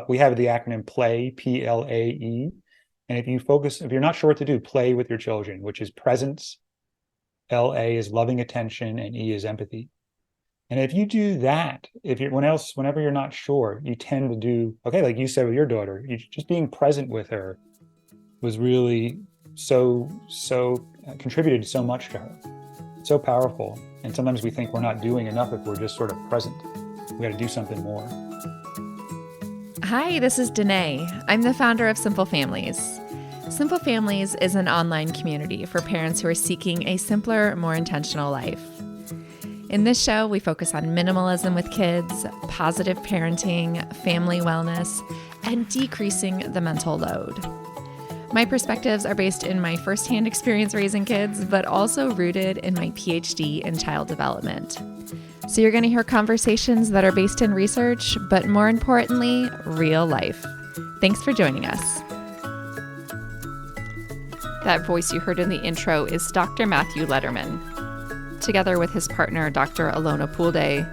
We have the acronym PLAE, PLAE. And if you're not sure what to do, play with your children, which is presence. LA is loving attention, and E is empathy. And if you do that, whenever you're not sure, you tend to do, okay, like you said with your daughter, just being present with her was really so contributed so much to her. So powerful. And sometimes we think we're not doing enough if we're just sort of present. We got to do something more. Hi, this is Danae. I'm the founder of Simple Families. Simple Families is an online community for parents who are seeking a simpler, more intentional life. In this show, we focus on minimalism with kids, positive parenting, family wellness, and decreasing the mental load. My perspectives are based in my firsthand experience raising kids, but also rooted in my PhD in child development. So you're going to hear conversations that are based in research, but more importantly, real life. Thanks for joining us. That voice you heard in the intro is Dr. Matthew Lederman. Together with his partner, Dr. Alona Pulde,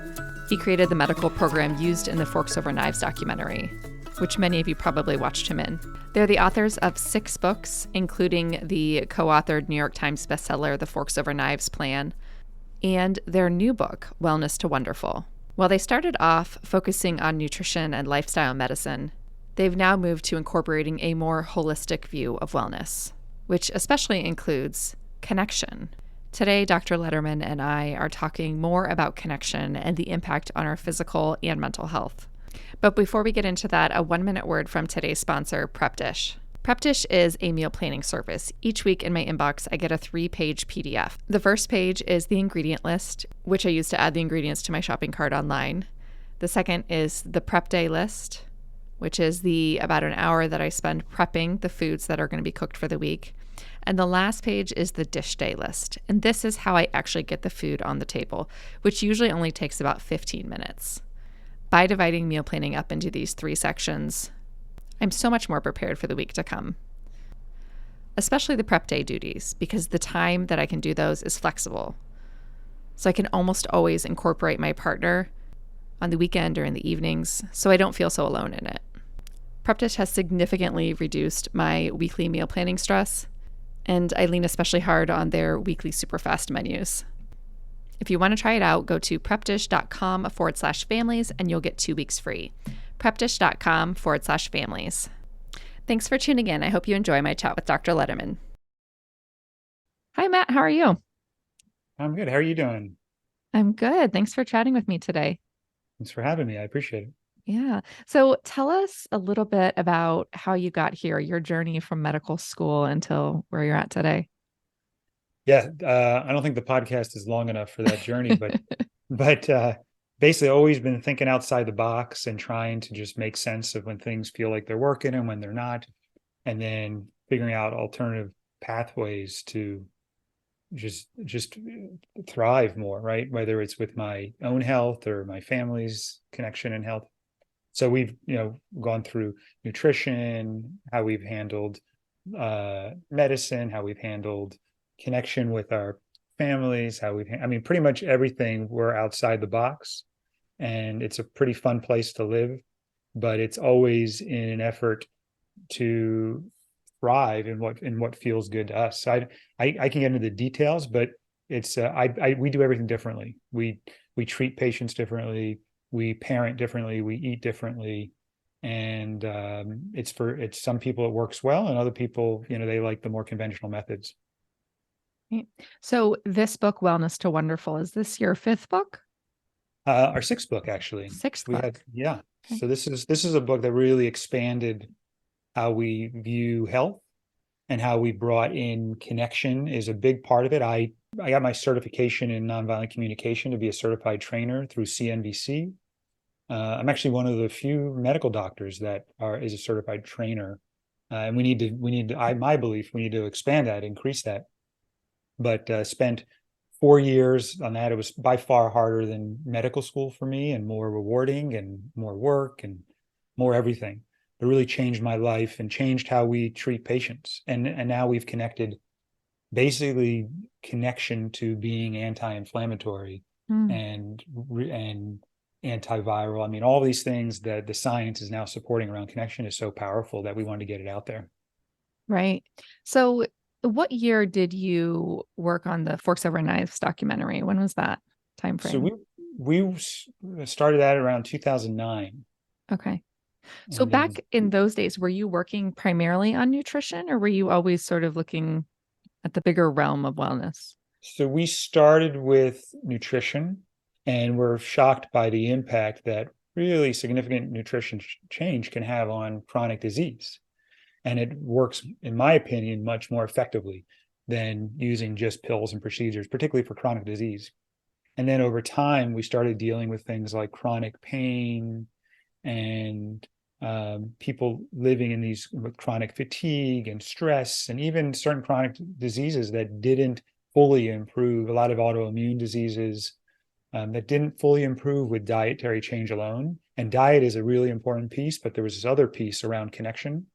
he created the medical program used in the Forks Over Knives documentary, which many of you probably watched him in. They're the authors of 6 books, including the co-authored New York Times bestseller, The Forks Over Knives Plan, and their new book, Wellness to Wonderful. While they started off focusing on nutrition and lifestyle medicine, they've now moved to incorporating a more holistic view of wellness, which especially includes connection. Today, Dr. Lederman and I are talking more about connection and the impact on our physical and mental health. But before we get into that, a 1-minute word from today's sponsor, Prep Dish. Prep Dish is a meal planning service. Each week in my inbox, I get a 3-page PDF. The first page is the ingredient list, which I use to add the ingredients to my shopping cart online. The second is the prep day list, which is about an hour that I spend prepping the foods that are going to be cooked for the week. And the last page is the dish day list. And this is how I actually get the food on the table, which usually only takes about 15 minutes. By dividing meal planning up into these 3 sections, I'm so much more prepared for the week to come. Especially the prep day duties, because the time that I can do those is flexible. So I can almost always incorporate my partner on the weekend or in the evenings, so I don't feel so alone in it. Prep Dish has significantly reduced my weekly meal planning stress, and I lean especially hard on their weekly superfast menus. If you want to try it out, go to prepdish.com/families and you'll get 2 weeks free. prepdish.com/families. Thanks for tuning in. I hope you enjoy my chat with Dr. Lederman. Hi, Matt. How are you? I'm good. How are you doing? I'm good. Thanks for chatting with me today. Thanks for having me. I appreciate it. Yeah. So tell us a little bit about how you got here, your journey from medical school until where you're at today. Yeah, I don't think the podcast is long enough for that journey, but basically always been thinking outside the box and trying to just make sense of when things feel like they're working and when they're not, and then figuring out alternative pathways to just thrive more, right? Whether it's with my own health or my family's connection and health. So we've gone through nutrition, how we've handled medicine, how we've handled connection with our families, pretty much everything. We're outside the box, and it's a pretty fun place to live, but it's always in an effort to thrive in what feels good to us. So I can get into the details, but it's we do everything differently. We treat patients differently, we parent differently, we eat differently, and it's some people it works well, and other people they like the more conventional methods. So this book, Wellness to Wonderful, is this your 5th book? Our 6th book, actually. 6th book. Yeah. Okay. So this is a book that really expanded how we view health, and how we brought in connection is a big part of it. I got my certification in nonviolent communication to be a certified trainer through CNVC. I'm actually one of the few medical doctors that is a certified trainer, and my belief, we need to expand that, increase that. But spent 4 years on that. It was by far harder than medical school for me, and more rewarding and more work and more everything. It really changed my life and changed how we treat patients. And now we've connected, basically connection to being anti-inflammatory and antiviral. I mean, all these things that the science is now supporting around connection is so powerful that we wanted to get it out there. Right. So, what year did you work on the Forks Over Knives documentary? When was that time So frame? we started that around 2009. Okay. So And then back in those days, were you working primarily on nutrition or were you always sort of looking at the bigger realm of wellness? so we started with nutrition, and we're shocked by the impact that really significant nutrition change can have on chronic disease. And it works, in my opinion, much more effectively than using just pills and procedures, particularly for chronic disease. And then over time, we started dealing with things like chronic pain and people living in these with chronic fatigue and stress, and even certain chronic diseases that didn't fully improve, a lot of autoimmune diseases that didn't fully improve with dietary change alone. And diet is a really important piece, but there was this other piece around connection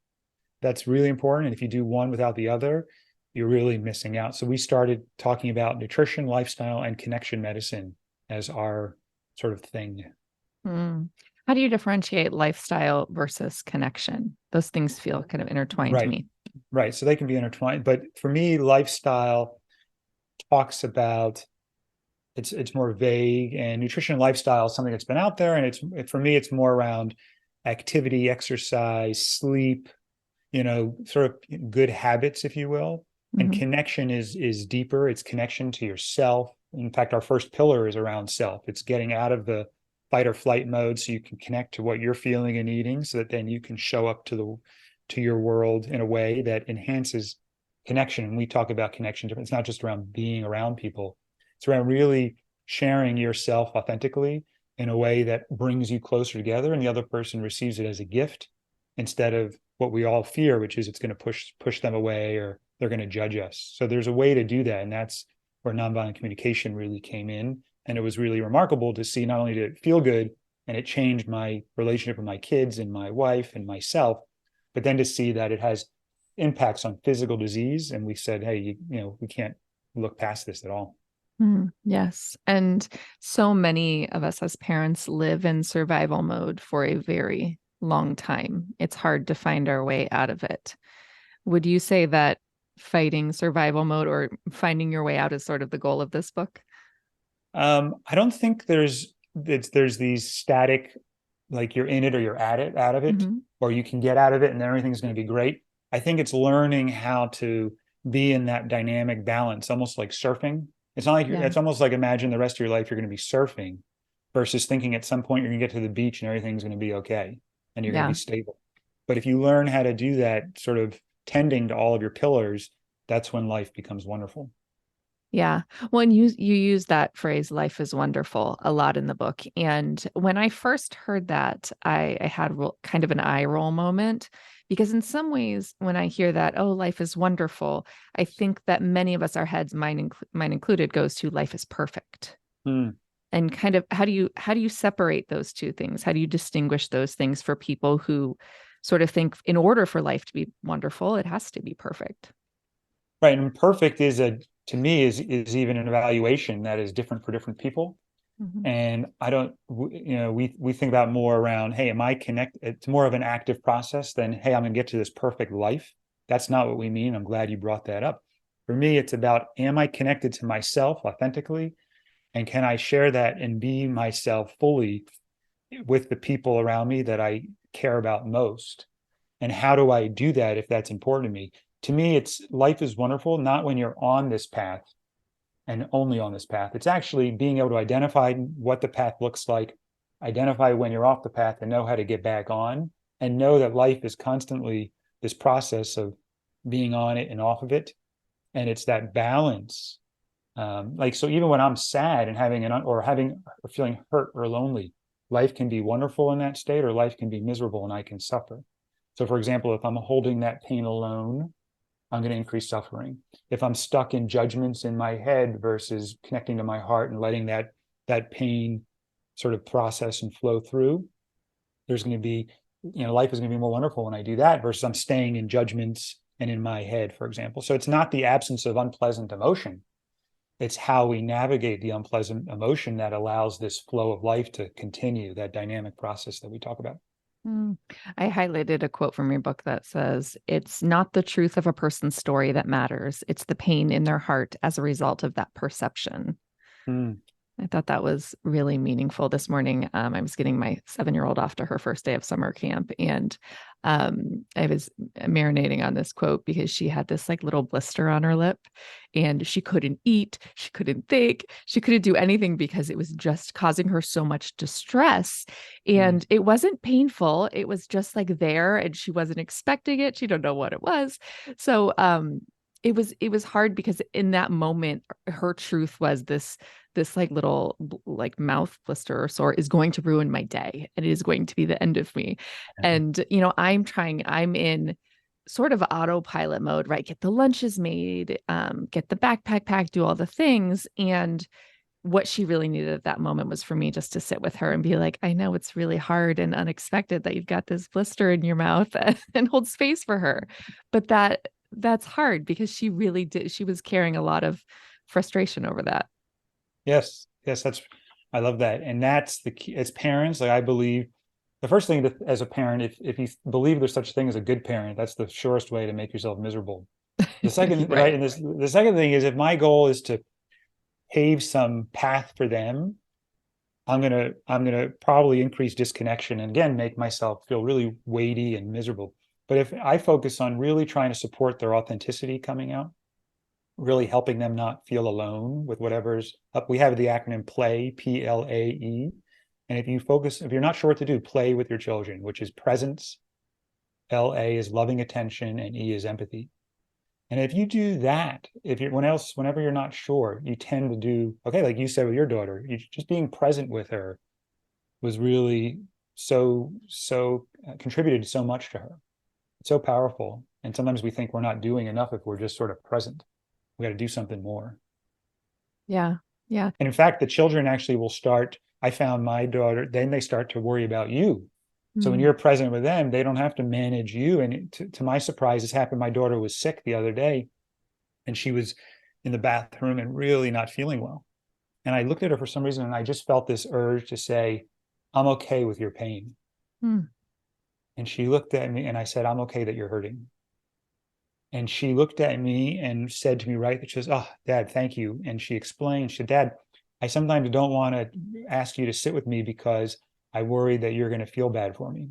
that's really important. And if you do one without the other, you're really missing out. So we started talking about nutrition, lifestyle, and connection medicine as our sort of thing. Hmm. How do you differentiate lifestyle versus connection? Those things feel kind of intertwined to Right, me. right. So they can be intertwined. But for me, lifestyle talks about it's more vague, and nutrition and lifestyle is something that's been out there. And for me, it's more around activity, exercise, sleep, sort of good habits, if you will. And Hmm. connection is deeper. It's connection to yourself. In fact, our first pillar is around self. It's getting out of the fight or flight mode so you can connect to what you're feeling and eating, so that then you can show up to your world in a way that enhances connection. And we talk about connection. It's not just around being around people. It's around really sharing yourself authentically in a way that brings you closer together, and the other person receives it as a gift instead of what we all fear, which is it's going to push them away, or they're going to judge us. So there's a way to do that, and that's where nonviolent communication really came in. And it was really remarkable to see, not only did it feel good and it changed my relationship with my kids and my wife and myself, but then to see that it has impacts on physical disease. And we said, hey, we can't look past this at all. Yes. And so many of us as parents live in survival mode for a very long time. It's hard to find our way out of it. Would you say that fighting survival mode or finding your way out is sort of the goal of this book? I don't think there's these static, like you're in it or you're at it, out of it, Hmm. or you can get out of it and everything's going to be great. I think it's learning how to be in that dynamic balance, almost like surfing. It's not like Yeah. it's almost like imagine the rest of your life you're going to be surfing versus thinking at some point you're going to get to the beach and everything's going to be okay and you're going to be Yeah. stable. But if you learn how to do that, sort of tending to all of your pillars, that's when life becomes wonderful. Yeah. Well, and you use that phrase, life is wonderful, a lot in the book. And when I first heard that, I had kind of an eye roll moment because in some ways, when I hear that, oh, life is wonderful, I think that many of us, our heads, mine included, goes to life is perfect. Hmm. And kind of how do you separate those two things? How do you distinguish those things for people who sort of think in order for life to be wonderful, it has to be perfect? Right. And perfect to me is even an evaluation that is different for different people. Mhm. And I don't, we think about more around, hey, am I connected? It's more of an active process than, hey, I'm going to get to this perfect life. That's not what we mean. I'm glad you brought that up. For me, it's about, am I connected to myself authentically? And can I share that and be myself fully with the people around me that I care about most? And how do I do that if that's important to me? To me, it's life is wonderful, not when you're on this path and only on this path. It's actually being able to identify what the path looks like, identify when you're off the path, and know how to get back on, and know that life is constantly this process of being on it and off of it. And it's that balance. Like, so even when I'm sad and having or feeling hurt or lonely, life can be wonderful in that state, or life can be miserable and I can suffer. So, for example, if I'm holding that pain alone, I'm going to increase suffering. If I'm stuck in judgments in my head versus connecting to my heart and letting that pain sort of process and flow through, there's going to be, life is going to be more wonderful when I do that versus I'm staying in judgments and in my head, for example. So it's not the absence of unpleasant emotion. it's how we navigate the unpleasant emotion that allows this flow of life to continue, that dynamic process that we talk about. I highlighted a quote from your book that says, "It's not the truth of a person's story that matters. It's the pain in their heart as a result of that perception." Mm. I thought that was really meaningful this morning. I was getting my 7-year-old off to her first day of summer camp, and I was marinating on this quote because she had this like little blister on her lip, and she couldn't eat, she couldn't think, she couldn't do anything because it was just causing her so much distress. Mm. And it wasn't painful; it was just like there, and she wasn't expecting it. She didn't know what it was. So it was hard because in that moment, her truth was this like little like mouth blister or sore is going to ruin my day, and it is going to be the end of me. And I'm in sort of autopilot mode, right? Get the lunches made, get the backpack packed, do all the things. And what she really needed at that moment was for me just to sit with her and be like, I know it's really hard and unexpected that you've got this blister in your mouth, and hold space for her. But that's hard because she really did. She was carrying a lot of frustration over that. Yes, yes, I love that. And that's the key. As parents, like I believe the first thing that as a parent, if you believe there's such a thing as a good parent, that's the surest way to make yourself miserable. The second, right, Right. and the second thing is if my goal is to pave some path for them, I'm gonna probably increase disconnection and again make myself feel really weighty and miserable. But if I focus on really trying to support their authenticity coming out, really helping them not feel alone with whatever's up. We have the acronym PLAE, PLAE. And if you're not sure what to do, play with your children, which is presence. LA is loving attention, and E is empathy. And if you do that, whenever you're not sure, you tend to do, okay, like you said with your daughter, you just being present with her was really so contributed so much to her. It's so powerful. And sometimes we think we're not doing enough if we're just sort of present. We got to do something more. Yeah. Yeah. And in fact, the children actually will start. I found my daughter, then they start to worry about you. So when Mm. you're present with them, they don't have to manage you. And to my surprise, this happened. My daughter was sick the other day, and she was in the bathroom and really not feeling well. And I looked at her for some reason, and I just felt this urge to say, I'm okay with your pain. Mm. And she looked at me, and I said, I'm okay that you're hurting. And she looked at me and said to me, right, that she says, oh, Dad, thank you. And she explained, she said, Dad, I sometimes don't want to ask you to sit with me because I worry that you're going to feel bad for me.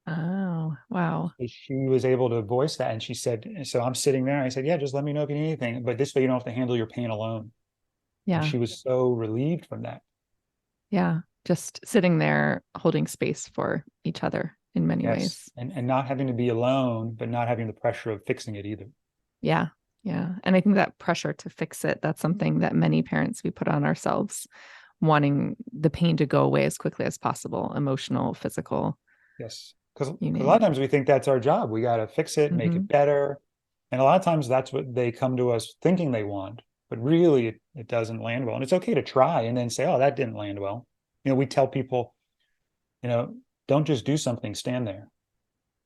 Oh, wow. She was able to voice that. And she said, so I'm sitting there. And I said, yeah, just let me know if you need anything. But this way you don't have to handle your pain alone. And Yeah. she was so relieved from that. Yeah. Just sitting there holding space for each other in many Yes. ways. And not having to be alone, but not having the pressure of fixing it either. Yeah. Yeah. And I think that pressure to fix it, that's something that many parents we put on ourselves, wanting the pain to go away as quickly as possible, emotional, physical, Yes. Because you a name lot of it. times we think that's our job. We got to fix it, make Mm-hmm. it better. And a lot of times that's what they come to us thinking they want, but really it doesn't land well. And it's okay to try and then say, oh, that didn't land well. We tell people, you know, don't just do something, stand there.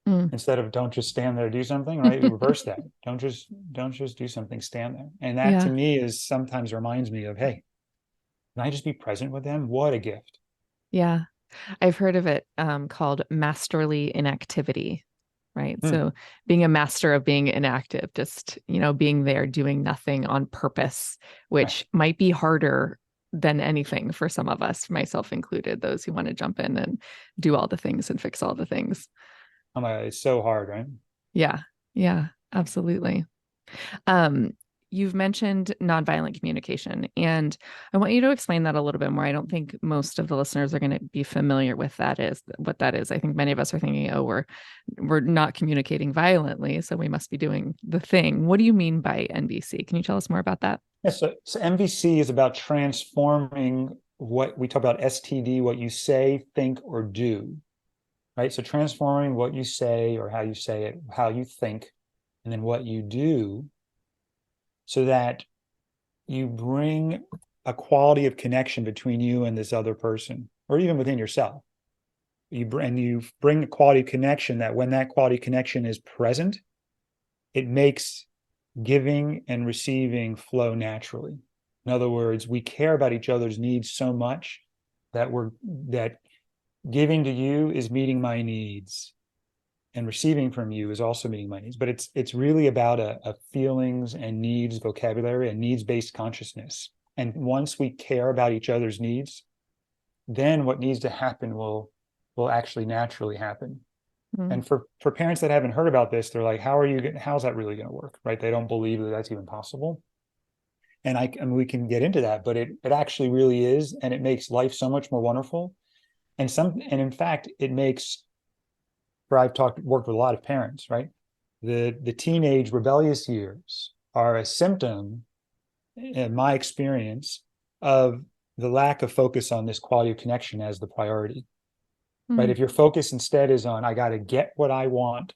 Mm. Instead of don't just stand there, do something, right? We reverse that. Don't just do something, stand there. And that to Yeah. me is sometimes reminds me of, hey, can I just be present with them? What a gift. Yeah. I've heard of it called masterly inactivity, right? Hmm. So being a master of being inactive, just, being there doing nothing on purpose, Right. which might be harder than anything for some of us, myself included, those who want to jump in and do all the things and fix all the things. It's so hard, right? Yeah. Yeah, absolutely. Um, you've mentioned nonviolent communication, and I want you to explain that a little bit more. I don't think most of the listeners are going to be familiar with what that is. I think many of us are thinking, oh, we're not communicating violently, so we must be doing the thing. What do you mean by NVC? Can you tell us more about that? Yeah, so MVC is about transforming what we talk about STD, what you say, think, or do, right? So transforming what you say or how you say it, how you think, and then what you do so that you bring a quality of connection between you and this other person, or even within yourself. You bring a quality of connection that when that quality connection is present, it makes giving and receiving flow naturally. In other words, we care about each other's needs so much that giving to you is meeting my needs, and receiving from you is also meeting my needs. But it's really about a feelings and needs vocabulary, and needs-based consciousness. And once we care about each other's needs, then what needs to happen will actually naturally happen. And for parents that haven't heard about this, they're like, how's that really going to work? Right? They don't believe that that's even possible. And I mean, we can get into that, but it actually really is. And it makes life so much more wonderful. And in fact, it makes, I've worked with a lot of parents, right? The teenage rebellious years are a symptom, in my experience, of the lack of focus on this quality of connection as the priority. Right? If your focus instead is on, I got to get what I want,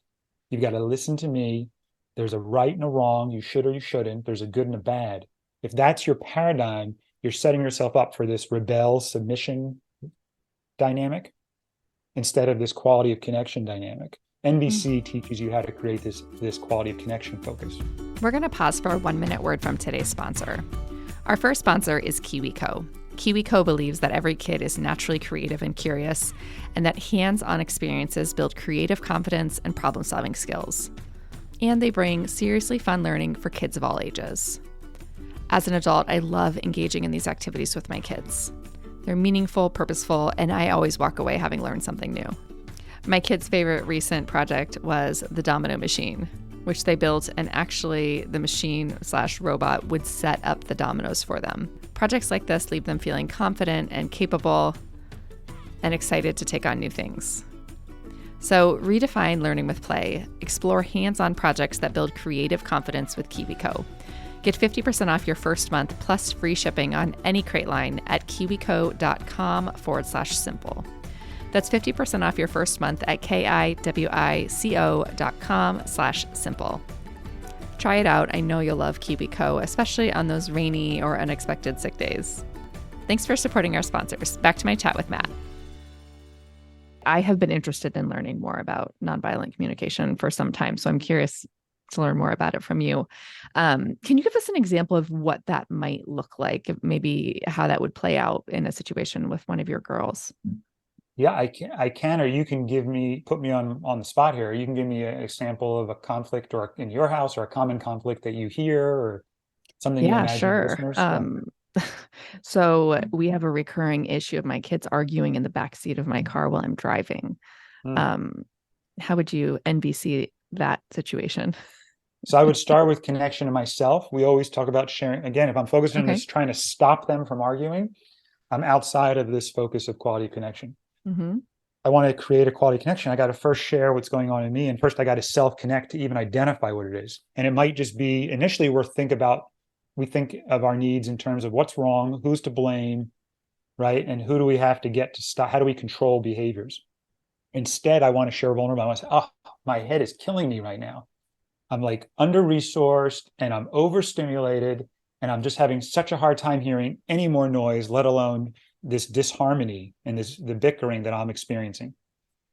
you've got to listen to me, there's a right and a wrong, you should or you shouldn't, there's a good and a bad. If that's your paradigm, you're setting yourself up for this rebel submission dynamic instead of this quality of connection dynamic. NVC teaches you how to create this quality of connection focus. We're going to pause for a 1-minute word from today's sponsor. Our first sponsor is KiwiCo. KiwiCo believes that every kid is naturally creative and curious, and that hands-on experiences build creative confidence and problem-solving skills. And they bring seriously fun learning for kids of all ages. As an adult, I love engaging in these activities with my kids. They're meaningful, purposeful, and I always walk away having learned something new. My kids' favorite recent project was the domino machine, which they built, and actually the machine/robot would set up the dominoes for them. Projects like this leave them feeling confident and capable and excited to take on new things. So redefine learning with play. Explore hands-on projects that build creative confidence with KiwiCo. Get 50% off your first month plus free shipping on any crate line at kiwico.com/simple. That's 50% off your first month at kiwico.com/simple. Try it out. I know you'll love KiwiCo, especially on those rainy or unexpected sick days. Thanks for supporting our sponsors. Back to my chat with Matt. I have been interested in learning more about nonviolent communication for some time, so I'm curious to learn more about it from you. Can you give us an example of what that might look like, maybe how that would play out in a situation with one of your girls? Yeah, I can, or you can put me on the spot here. You can give me an example of a conflict or in your house, or a common conflict that you hear, or something you imagine sure. listeners. So we have a recurring issue of my kids arguing in the backseat of my car while I'm driving. How would you NVC that situation? So I would start with connection to myself. We always talk about sharing. Again, if I'm focused on this, trying to stop them from arguing, I'm outside of this focus of quality of connection. I want to create a quality connection. I got to first share what's going on in me. And first I got to self-connect to even identify what it is. And it might just be initially we think of our needs in terms of what's wrong, who's to blame, right? And who do we have to get to stop? How do we control behaviors? Instead, I want to share vulnerability. I want to say, oh, my head is killing me right now. I'm like under-resourced and I'm overstimulated and I'm just having such a hard time hearing any more noise, let alone this disharmony and the bickering that I'm experiencing.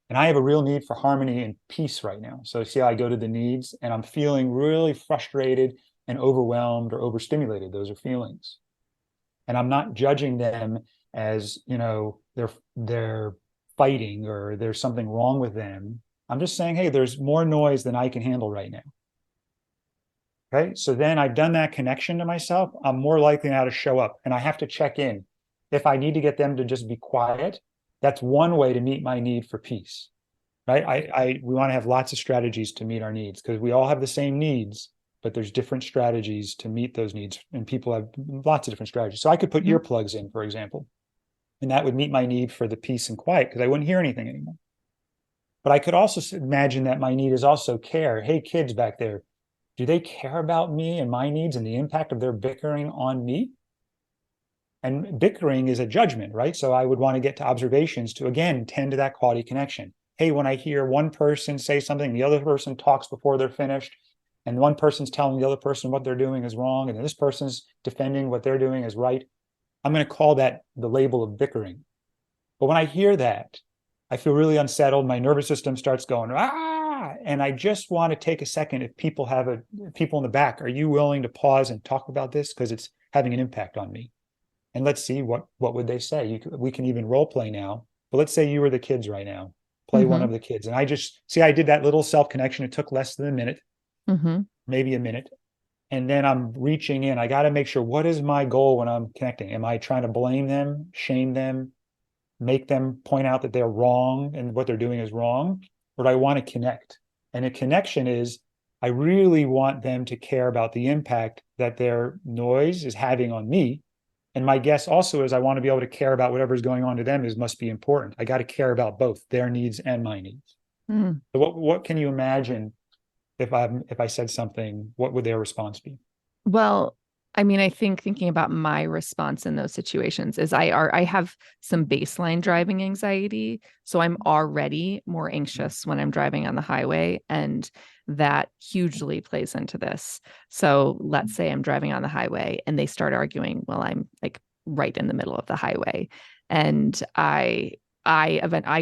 And I have a real need for harmony and peace right now. So see how I go to the needs, and I'm feeling really frustrated and overwhelmed or overstimulated. Those are feelings. And I'm not judging them as, they're fighting or there's something wrong with them. I'm just saying, hey, there's more noise than I can handle right now. Okay. So then I've done that connection to myself. I'm more likely now to show up, and I have to check in. If I need to get them to just be quiet, that's one way to meet my need for peace, right? We want to have lots of strategies to meet our needs, because we all have the same needs, but there's different strategies to meet those needs, and people have lots of different strategies. So I could put earplugs in, for example, and that would meet my need for the peace and quiet, because I wouldn't hear anything anymore. But I could also imagine that my need is also care. Hey, kids back there, do they care about me and my needs and the impact of their bickering on me? And bickering is a judgment, right? So I would want to get to observations to, again, tend to that quality connection. Hey, when I hear one person say something, the other person talks before they're finished, and one person's telling the other person what they're doing is wrong, and this person's defending what they're doing is right, I'm going to call that the label of bickering. But when I hear that, I feel really unsettled. My nervous system starts going, and I just want to take a second. If people in the back, are you willing to pause and talk about this? Because it's having an impact on me. And let's see what would they say. We can even role play now. But let's say you were the kids right now. Play one Mm-hmm. of the kids. And I just see I did that little self connection. It took less than a minute, Mm-hmm. maybe a minute. And then I'm reaching in. I got to make sure, what is my goal when I'm connecting? Am I trying to blame them, shame them, make them point out that they're wrong and what they're doing is wrong? Or do I want to connect? And a connection is, I really want them to care about the impact that their noise is having on me. And my guess also is I want to be able to care about whatever's going on to them must be important. I got to care about both their needs and my needs. Mm. So what can you imagine if I said something, what would their response be? Well, I mean, I think thinking about my response in those situations is I have some baseline driving anxiety. So I'm already more anxious when I'm driving on the highway. And that hugely plays into this. So let's say I'm driving on the highway and they start arguing while I'm like right in the middle of the highway. And I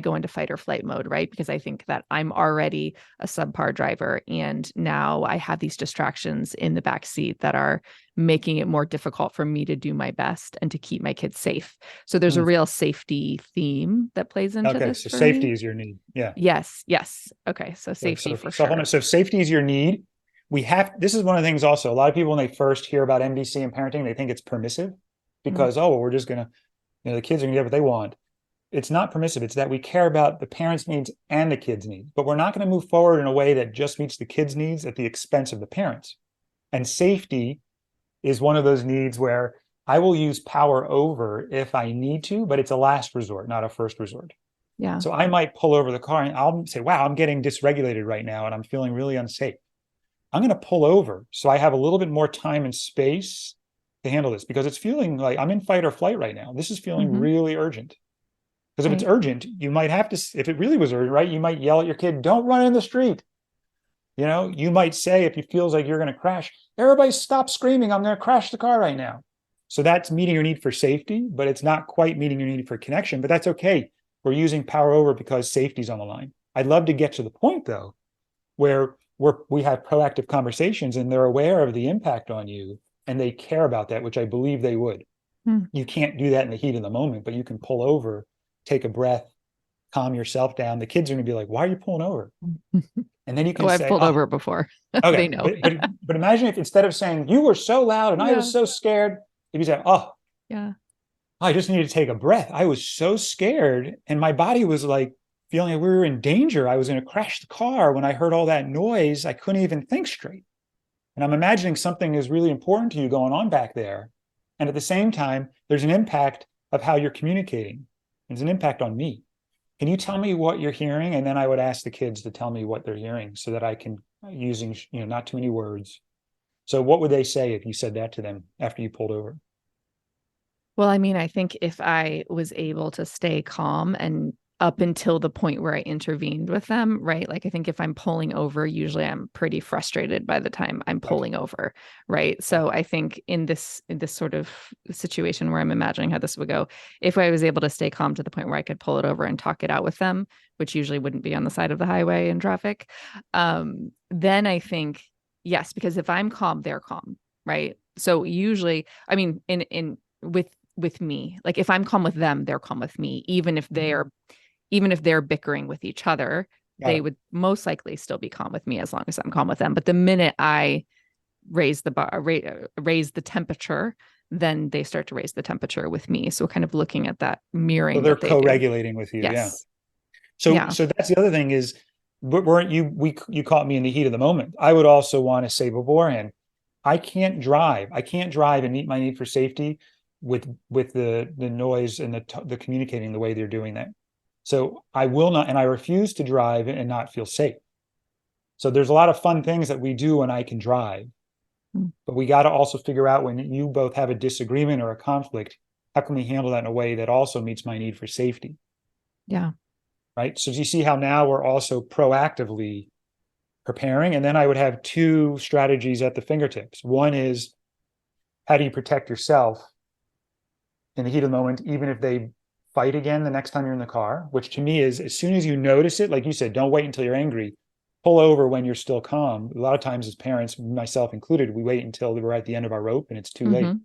go into fight or flight mode, right? Because I think that I'm already a subpar driver. And now I have these distractions in the back seat that are making it more difficult for me to do my best and to keep my kids safe. So there's a real safety theme that plays into Okay, this so for safety me. is your need. Yeah. Yes. Yes. Okay. So safety for So hold on. sure. So if safety is your need, this is one of the things also, a lot of people, when they first hear about MDC and parenting, they think it's permissive Mm. because, oh, well, we're just going to, the kids are going to get what they want. It's not permissive. It's that we care about the parents' needs and the kids' needs, but we're not going to move forward in a way that just meets the kids' needs at the expense of the parents. And safety is one of those needs where I will use power over if I need to, but it's a last resort, not a first resort. Yeah. So I might pull over the car and I'll say, wow, I'm getting dysregulated right now and I'm feeling really unsafe. I'm going to pull over so I have a little bit more time and space to handle this because it's feeling like I'm in fight or flight right now. This is feeling Mm-hmm. really urgent. Because if it's Right. urgent, you might have to, if it really was urgent, right? You might yell at your kid, don't run in the street. You might say, if it feels like you're going to crash, everybody stop screaming, I'm going to crash the car right now. So that's meeting your need for safety, but it's not quite meeting your need for connection, but that's okay. We're using power over because safety's on the line. I'd love to get to the point though, where we have proactive conversations and they're aware of the impact on you and they care about that, which I believe they would. Mm. You can't do that in the heat of the moment, but you can pull over, take a breath, calm yourself down. The kids are going to be like, why are you pulling over? And then you Oh, can I've say, pulled oh, over before. They okay. know. But imagine if instead of saying you were so loud and I was Yeah. so scared, if you say, oh, Yeah. I just needed to take a breath. I was so scared and my body was like feeling like we were in danger. I was going to crash the car when I heard all that noise. I couldn't even think straight. And I'm imagining something is really important to you going on back there. And at the same time, there's an impact of how you're communicating. There's an impact on me. Can you tell me what you're hearing? And then I would ask the kids to tell me what they're hearing so that I can, using, not too many words. So what would they say if you said that to them after you pulled over? Well, I mean, I think if I was able to stay calm and up until the point where I intervened with them, right? Like, I think if I'm pulling over, usually I'm pretty frustrated by the time I'm Okay. pulling over, right? So I think in this sort of situation where I'm imagining how this would go, if I was able to stay calm to the point where I could pull it over and talk it out with them, which usually wouldn't be on the side of the highway in traffic, then I think yes, because if I'm calm, they're calm, right? So usually, I mean, in with me, like if I'm calm with them, they're calm with me, even if they're bickering with each other, Got they it. would most likely still be calm with me as long as I'm calm with them. But the minute I raise the temperature, then they start to raise the temperature with me. So kind of looking at that So mirroring they're that they do. co-regulating with you. Yeah. Yes. So, Yeah. so that's the other thing is, weren't you caught me in the heat of the moment. I would also want to say beforehand, I can't drive. I can't drive and meet my need for safety with the noise and the communicating the way they're doing that. So I will not, and I refuse to drive and not feel safe. So there's a lot of fun things that we do when I can drive, Mm. but we got to also figure out when you both have a disagreement or a conflict, how can we handle that in a way that also meets my need for safety? Yeah. Right. So do you see how now we're also proactively preparing? And then I would have two strategies at the fingertips. One is, how do you protect yourself in the heat of the moment, even if they fight again the next time you're in the car, which to me is, as soon as you notice it, like you said, don't wait until you're angry, pull over when you're still calm. A lot of times as parents, myself included, we wait until we're at the end of our rope and it's too late. Mm-hmm.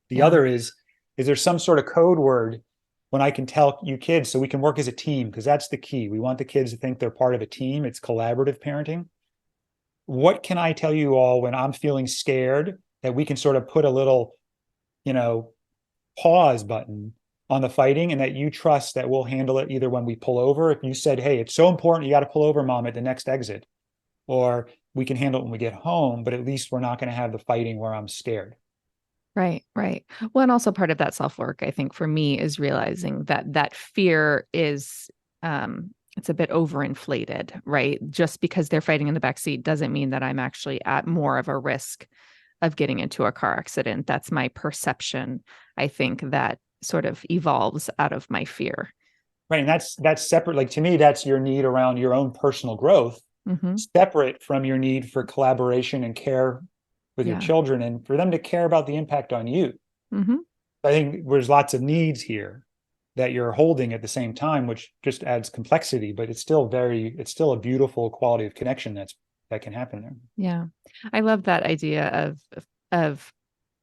The Yeah. other is there some sort of code word when I can tell you kids so we can work as a team? Because that's the key. We want the kids to think they're part of a team. It's collaborative parenting. What can I tell you all when I'm feeling scared that we can sort of put a little, you know, pause button on the fighting and that you trust that we'll handle it either when we pull over. If you said, hey, it's so important, you got to pull over, mom, at the next exit, or we can handle it when we get home, but at least we're not going to have the fighting where I'm scared. Right, right. Well, and also part of that self-work, I think, for me is realizing that that fear is it's a bit overinflated, right? Just because they're fighting in the back seat doesn't mean that I'm actually at more of a risk of getting into a car accident. That's my perception, I think, that sort of evolves out of my fear. Right. And that's separate. Like to me, that's your need around your own personal growth, Hmm. separate from your need for collaboration and care with your Yeah. children and for them to care about the impact on you. Hmm. I think there's lots of needs here that you're holding at the same time, which just adds complexity, but it's still a beautiful quality of connection that can happen there. Yeah. I love that idea of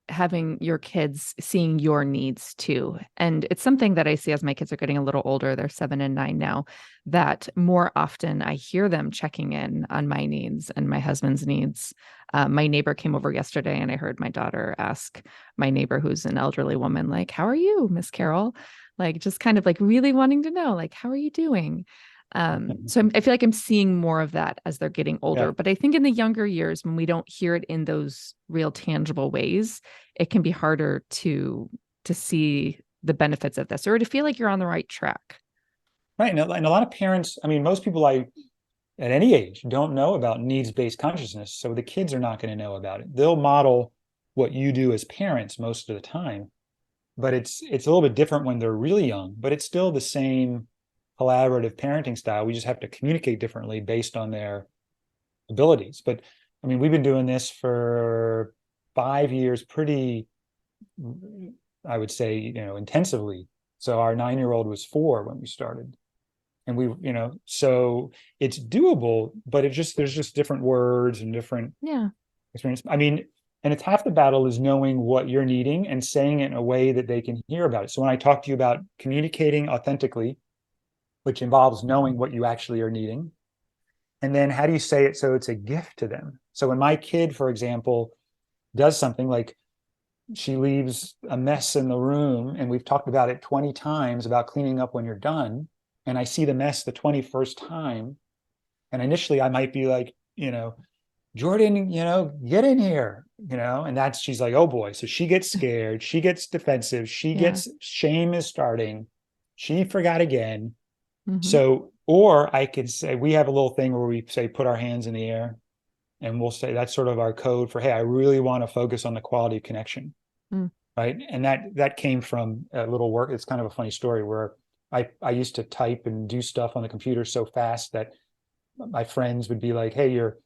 having your kids seeing your needs too. And it's something that I see as my kids are getting a little older, they're 7 and 9 now, that more often I hear them checking in on my needs and my husband's needs. My neighbor came over yesterday and I heard my daughter ask my neighbor, who's an elderly woman, like, how are you, Miss Carol? Like, just kind of like really wanting to know, like, how are you doing? I feel like I'm seeing more of that as they're getting older. Yeah. But I think in the younger years, when we don't hear it in those real tangible ways, it can be harder to see the benefits of this or to feel like you're on the right track. Right. And a lot of parents, I mean, most people at any age don't know about needs-based consciousness. So the kids are not going to know about it. They'll model what you do as parents most of the time, but it's a little bit different when they're really young, but it's still the same collaborative parenting style. We just have to communicate differently based on their abilities. But I mean, we've been doing this for 5 years, pretty, I would say, intensively. So our 9-year-old was 4 when we started. And so it's doable, but there's just different words and different Yeah. experience. I mean, and it's half the battle is knowing what you're needing and saying it in a way that they can hear about it. So when I talk to you about communicating authentically, which involves knowing what you actually are needing, and then how do you say it so it's a gift to them? So when my kid, for example, does something like she leaves a mess in the room, and we've talked about it 20 times about cleaning up when you're done, and I see the mess the 21st time, and initially I might be like, Jordan, get in here, and she's like, oh boy. So she gets scared, she gets defensive, Yeah. shame is starting. She forgot again. Hmm. So, or I could say, we have a little thing where we say, put our hands in the air, and we'll say that's sort of our code for, hey, I really want to focus on the quality of connection. Mm. Right. And that came from a little work. It's kind of a funny story where I used to type and do stuff on the computer so fast that my friends would be like, hey, you're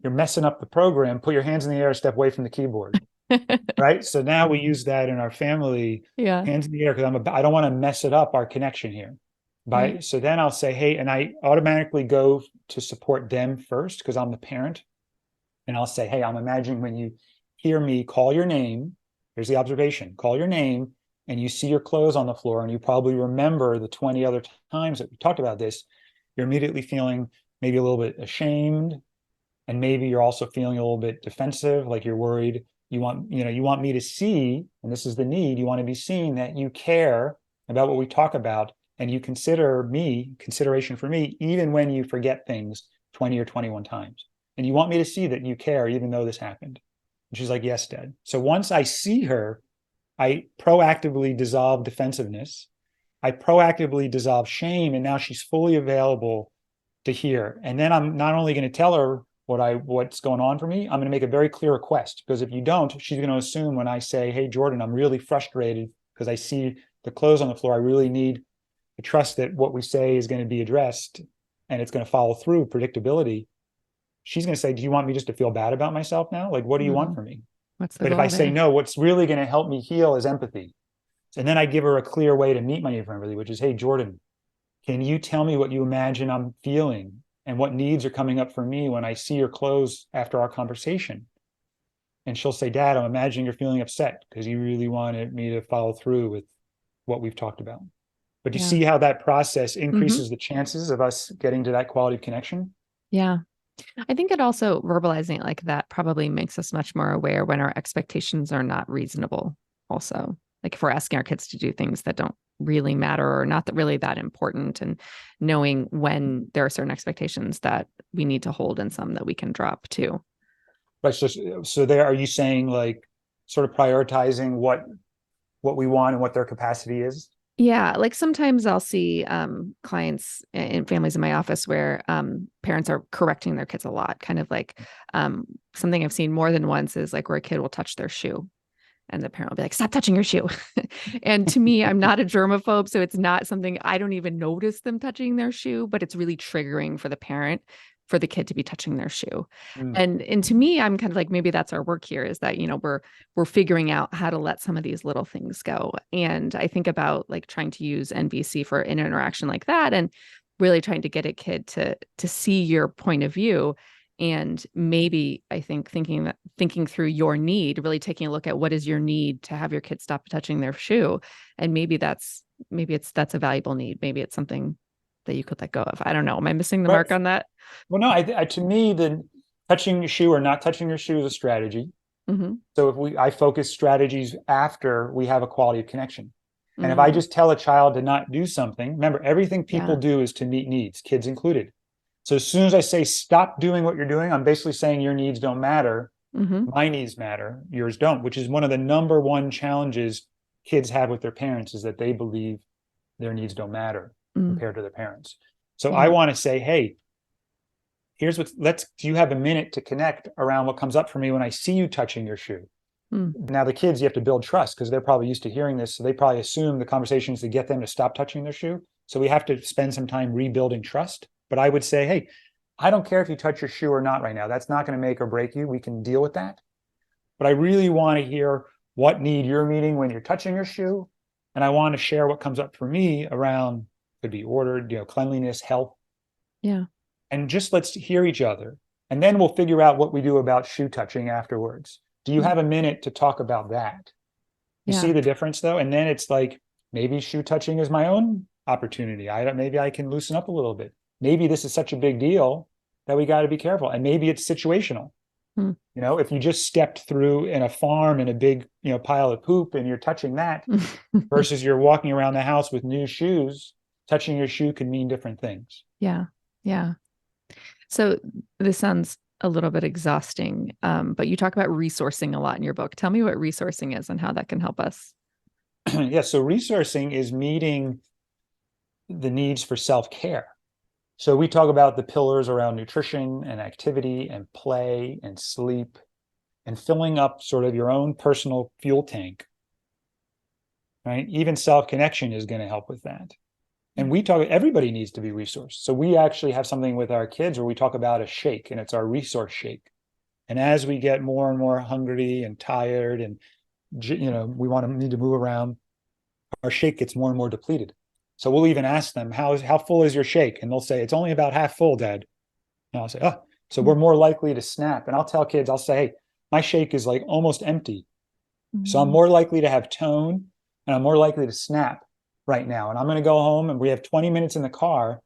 messing up the program, put your hands in the air, step away from the keyboard. Right. So now we use that in our family, Yeah. hands in the air, because I don't want to mess it up, our connection here. Right. So then I'll say, hey, and I automatically go to support them first because I'm the parent. And I'll say, hey, I'm imagining when you hear me call your name, here's the observation, call your name, and you see your clothes on the floor, and you probably remember the 20 other times that we talked about this, you're immediately feeling maybe a little bit ashamed, and maybe you're also feeling a little bit defensive, like you're worried. You want me to see, and this is the need, you want to be seen that you care about what we talk about, and you consideration for me, even when you forget things 20 or 21 times. And you want me to see that you care, even though this happened. And she's like, yes, Dad. So once I see her, I proactively dissolve defensiveness. I proactively dissolve shame. And now she's fully available to hear. And then I'm not only going to tell her what's going on for me, I'm going to make a very clear request, because if you don't, she's going to assume when I say, hey, Jordan, I'm really frustrated because I see the clothes on the floor. I really need to trust that what we say is going to be addressed and it's going to follow through, predictability. She's going to say, do you want me just to feel bad about myself now? Like, what do you want Mm. from me? What's the But if I goal say there? no, what's really going to help me heal is empathy. And then I give her a clear way to meet my need for empathy, which is, hey, Jordan, can you tell me what you imagine I'm feeling and what needs are coming up for me when I see your clothes after our conversation? and she'll say, Dad, I'm imagining you're feeling upset because you really wanted me to follow through with what we've talked about. But you Yeah. see how that process Hmm. increases the chances of us getting to that quality of connection? Yeah. I think it also verbalizing it like that probably makes us much more aware when our expectations are not reasonable. Also, like if we're asking our kids to do things that don't really matter or not that really that important, and knowing when there are certain expectations that we need to hold and some that we can drop too. Right. So there, are you saying like sort of prioritizing what we want and what their capacity is? Yeah, like sometimes I'll see clients and families in my office where parents are correcting their kids a lot. Kind of like something I've seen more than once is like where a kid will touch their shoe and the parent will be like, stop touching your shoe. And to me, I'm not a germaphobe. So it's not something I don't even notice them touching their shoe, but it's really triggering for the parent for the kid to be touching their shoe. Mm. And to me, I'm kind of like, maybe that's our work here is that, we're figuring out how to let some of these little things go. And I think about like trying to use NVC for an interaction like that and really trying to get a kid to see your point of view. And maybe I think thinking through your need, really taking a look at what is your need to have your kids stop touching their shoe. And that's a valuable need. Maybe it's something that you could let go of. I don't know. Am I missing the Right. mark on that? Well, no, to me, the touching your shoe or not touching your shoe is a strategy. Mm-hmm. So I focus strategies after we have a quality of connection. And if I Mm, just tell a child to not do something, remember, everything people yeah. do is to meet needs, kids included. So as soon as I say, stop doing what you're doing, I'm basically saying your needs don't matter. Mm-hmm. My needs matter, yours don't, which is one of the number one challenges kids have with their parents is that they believe their needs don't matter Mm, compared to their parents. So I yeah. want to say, hey, do you have a minute to connect around what comes up for me when I see you touching your shoe? Mm, Now the kids, you have to build trust because they're probably used to hearing this. So they probably assume the conversation is to get them to stop touching their shoe. So we have to spend some time rebuilding trust. But I would say, hey, I don't care if you touch your shoe or not right now. That's not going to make or break you. We can deal with that. But I really want to hear what need you're meeting when you're touching your shoe. And I want to share what comes up for me around, could be ordered, cleanliness, health, yeah. and just let's hear each other. And then we'll figure out what we do about shoe touching afterwards. Do you Mm, have a minute to talk about that? You yeah. see the difference though? And then it's like, maybe shoe touching is my own opportunity. Maybe I can loosen up a little bit. Maybe this is such a big deal that we got to be careful. And maybe it's situational. Mm. If you just stepped through in a farm in a big, pile of poop and you're touching that versus you're walking around the house with new shoes, touching your shoe can mean different things. Yeah. Yeah. So this sounds a little bit exhausting, but you talk about resourcing a lot in your book. Tell me what resourcing is and how that can help us. Yeah. So resourcing is meeting the needs for self-care. So we talk about the pillars around nutrition and activity and play and sleep and filling up sort of your own personal fuel tank, right? Even self-connection is going to help with that. And everybody needs to be resourced. So we actually have something with our kids where we talk about a shake, and it's our resource shake. And as we get more and more hungry and tired and, we need to move around, our shake gets more and more depleted. So we'll even ask them, how full is your shake? And they'll say, it's only about half full, Dad. And I'll say, oh, so we're more likely to snap. And I'll tell kids, I'll say, hey, my shake is like almost empty. So I'm Mm. more likely to have tone and I'm more likely to snap right now. And I'm going to go home and we have 20 minutes in the car.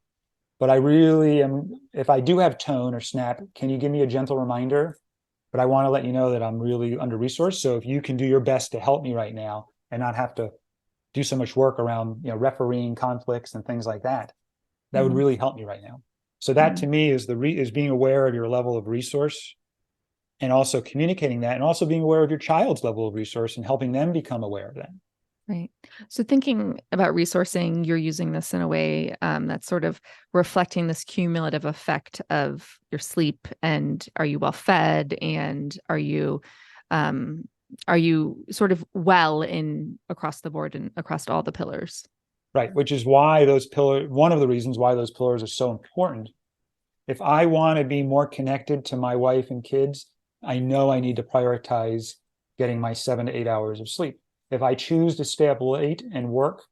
But I really am, if I do have tone or snap, can you give me a gentle reminder? But I want to let you know that I'm really under resourced. So if you can do your best to help me right now and not have to do so much work around, refereeing conflicts and things like that, that would Yeah. really help me right now. So that Mm. to me is is being aware of your level of resource and also communicating that and also being aware of your child's level of resource and helping them become aware of that. Right. So thinking about resourcing, you're using this in a way that's sort of reflecting this cumulative effect of your sleep and are you well fed and um, are you sort of well in across the board and across all the pillars? Right. Which is why one of the reasons why those pillars are so important. If I want to be more connected to my wife and kids, I know I need to prioritize getting my 7 to 8 hours of sleep. If I choose to stay up late and work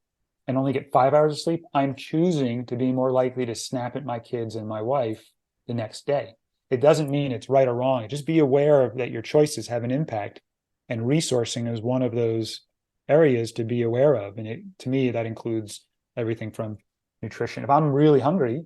and only get 5 hours of sleep, I'm choosing to be more likely to snap at my kids and my wife the next day. it doesn't mean it's right or wrong. Just be aware of that your choices have an impact, and resourcing is one of those areas to be aware of. And to me, that includes everything from nutrition. If I'm really hungry,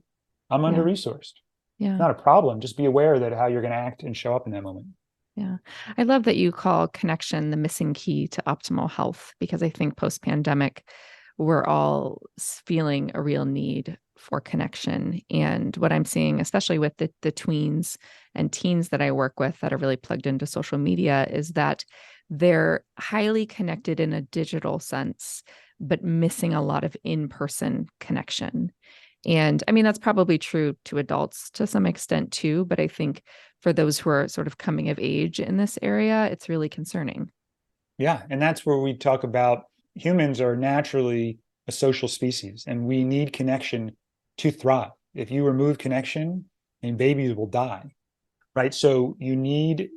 I'm under Yeah. resourced. Yeah. Not a problem. Just be aware that how you're going to act and show up in that moment. Yeah. I love that you call connection the missing key to optimal health, because I think post-pandemic, we're all feeling a real need for connection. And what I'm seeing, especially with the tweens and teens that I work with that are really plugged into social media, is that they're highly connected in a digital sense, but missing a lot of in-person connection. And I mean, that's probably true to adults to some extent too, but I think for those who are sort of coming of age in this area, it's really concerning. Yeah. And that's where we talk about humans are naturally a social species, and we need connection to thrive. If you remove connection, and babies will die, right? So you need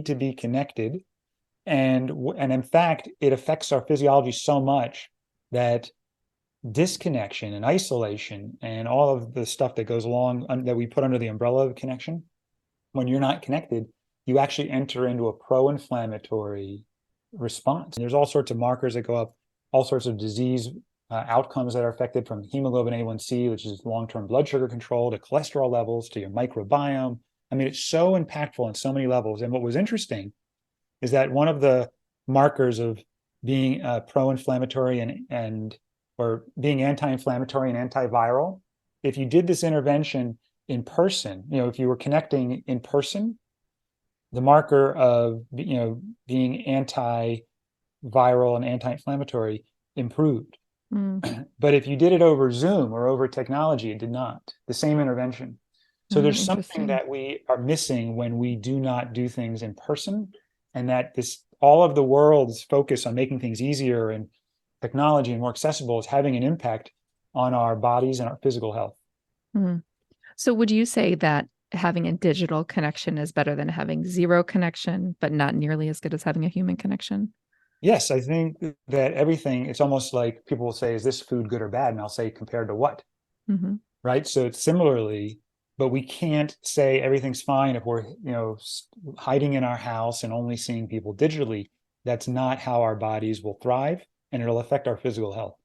to be connected. And in fact, it affects our physiology so much that disconnection and isolation and all of the stuff that goes along that we put under the umbrella of connection, when you're not connected, you actually enter into a pro-inflammatory response. There's all sorts of markers that go up, all sorts of disease outcomes that are affected, from hemoglobin A1C, which is long-term blood sugar control, to cholesterol levels, to your microbiome. I mean, it's so impactful on so many levels. And what was interesting is that one of the markers of being pro-inflammatory and or being anti-inflammatory and antiviral, if you did this intervention in person, if you were connecting in person, the marker of being antiviral and anti-inflammatory improved. But if you did it over Zoom or over technology, it did not. The same intervention. So there's something Interesting. that we are missing when we do not do things in person, and that all of the world's focus on making things easier and technology and more accessible is having an impact on our bodies and our physical health. Mm. So would you say that having a digital connection is better than having zero connection, but not nearly as good as having a human connection? Yes, I think that everything, it's almost like people will say, is this food good or bad? And I'll say, compared to what? Mm-hmm. Right? So it's similarly, but we can't say everything's fine if we're, hiding in our house and only seeing people digitally. That's not how our bodies will thrive, and it'll affect our physical health.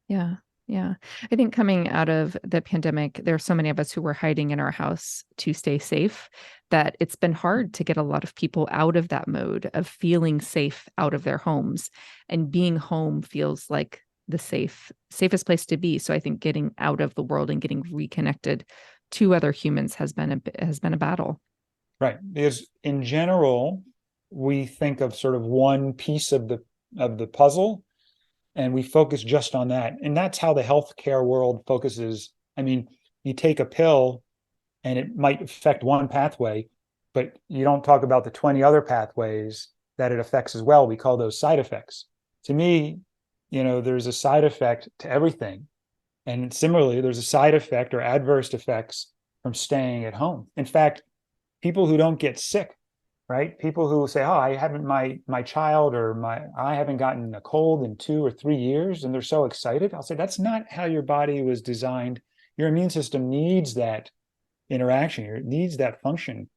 Yeah. Yeah. I think coming out of the pandemic, there are so many of us who were hiding in our house to stay safe that it's been hard to get a lot of people out of that mode of feeling safe out of their homes. And being home feels like the safest place to be. So I think getting out of the world and getting reconnected to other humans has been a battle. Right. Because in general, we think of sort of one piece of the puzzle, and we focus just on that. And that's how the healthcare world focuses. I mean, you take a pill and it might affect one pathway, but you don't talk about the 20 other pathways that it affects as well. We call those side effects. To me, there's a side effect to everything. And similarly, there's a side effect or adverse effects from staying at home. In fact, people who don't get sick, right? People who say, "Oh, I haven't my child or I haven't gotten a cold in 2 or 3 years," and they're so excited. I'll say that's not how your body was designed. Your immune system needs that interaction. It needs that function.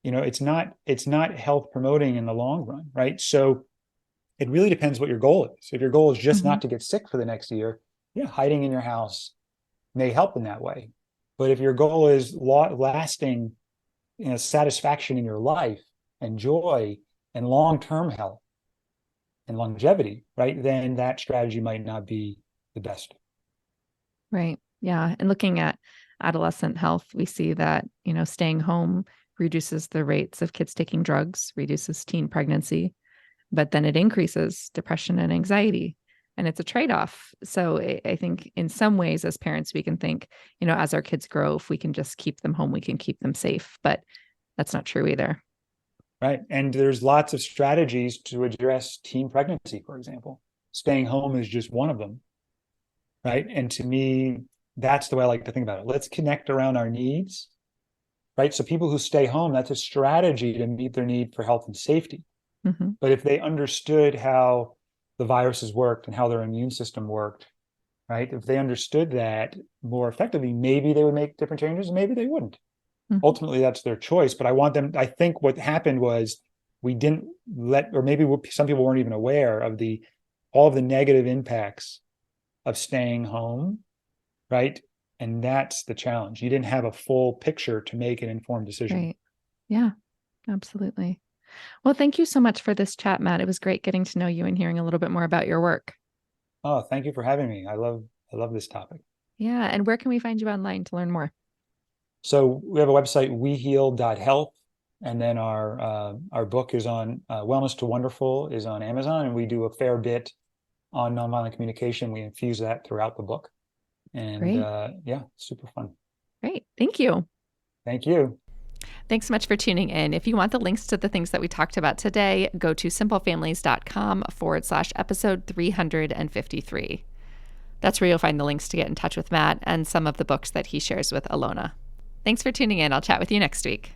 It's not health promoting in the long run, right? So it really depends what your goal is. If your goal is just Mm-hmm. not to get sick for the next year, yeah, hiding in your house may help in that way. But if your goal is lasting, satisfaction in your life and joy and long-term health and longevity, right, then that strategy might not be the best. Right. Yeah. And looking at adolescent health, we see that, staying home reduces the rates of kids taking drugs, reduces teen pregnancy, but then it increases depression and anxiety. And it's a trade off. So I think in some ways, as parents, we can think, as our kids grow, if we can just keep them home, we can keep them safe. But that's not true either. Right. And there's lots of strategies to address teen pregnancy, for example. Staying home is just one of them. Right. And to me, that's the way I like to think about it. Let's connect around our needs. Right. So people who stay home, that's a strategy to meet their need for health and safety. Mm-hmm. But if they understood how the viruses worked and how their immune system worked, right? If they understood that more effectively, maybe they would make different changes, maybe they wouldn't. ultimately that's their choice. But I think what happened was we didn't or maybe some people weren't even aware of all of the negative impacts of staying home, right? And that's the challenge. You didn't have a full picture to make an informed decision. Right. Yeah, absolutely. Well, thank you so much for this chat, Matt. It was great getting to know you and hearing a little bit more about your work. Oh, thank you for having me. I love this topic. Yeah. And where can we find you online to learn more? So we have a website, weheal.health. And then our book is on Wellness to Wonderful is on Amazon. And we do a fair bit on nonviolent communication. We infuse that throughout the book. And yeah, super fun. Great. Thank you. Thank you. Thanks so much for tuning in. If you want the links to the things that we talked about today, go to simplefamilies.com/episode 353. That's where you'll find the links to get in touch with Matt and some of the books that he shares with Alona. Thanks for tuning in. I'll chat with you next week.